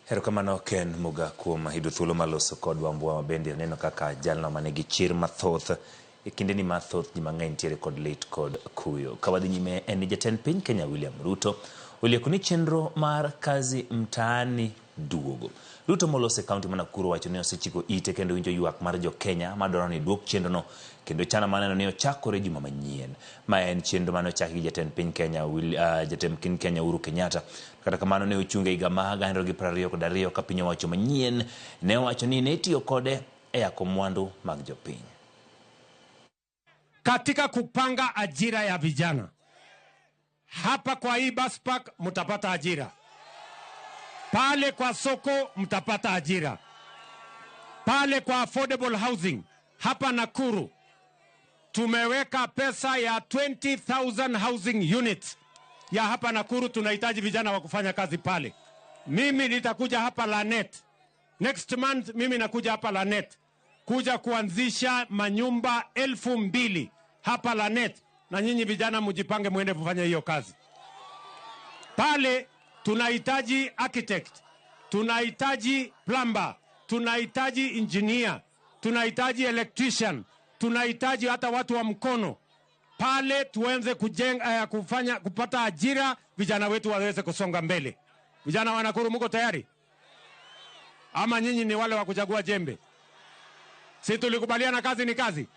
Erokamano Ken Muga kuom hidu thuolo maloso kodwa Wambua mabende neno kaka jalno manigi chir mathoth kinde ni mathoth ji mang'eny tiere kod lit kod kuyo. Kawadhi nyime en jatend piny Kenya William Ruto olieko ni chenro mar kazi mtaani duogo. Ruto molose kaunti ma Nakuru wacho ni osechiko ite kendo winjo ywak mar jo Kenya madwaro ni duok chenrono kendo chana maneno ni ochakore juma manyien. Ma en chenro mane ochaki gi jatend piny Kenya Uhuru Kenyatta. Kata kamano ne ochunge higa ma 2022 ka piny owacho manyien ne owacho ni ne tiyo kode e yako mwandu mag jopiny. Katika kupanga ajira ya vijana, hapa kwa hii bus park mtapata ajira, pale kwa soko mtapata ajira, pale kwa affordable housing hapa Nakuru tumeweka pesa ya 20,000 housing units ya hapa Nakuru. Tunahitaji vijana wa kufanya kazi pale. Mimi nitakuja hapa Lanet next month, mimi nakuja hapa Lanet kuja kuanzisha manyumba 2,000 hapa Lanet, na nyinyi vijana mjipange muende kufanya hiyo kazi. Pale tunahitaji architect, tunahitaji plumber, tunahitaji engineer, tunahitaji electrician, tunahitaji hata watu wa mkono. Pale tuanze kujenga kupata ajira, vijana wetu waweze kusonga mbele. Vijana wa Nakuru mko tayari? Ama nyinyi ni wale wa kuchagua jembe? Si tulikubaliana kazi ni kazi?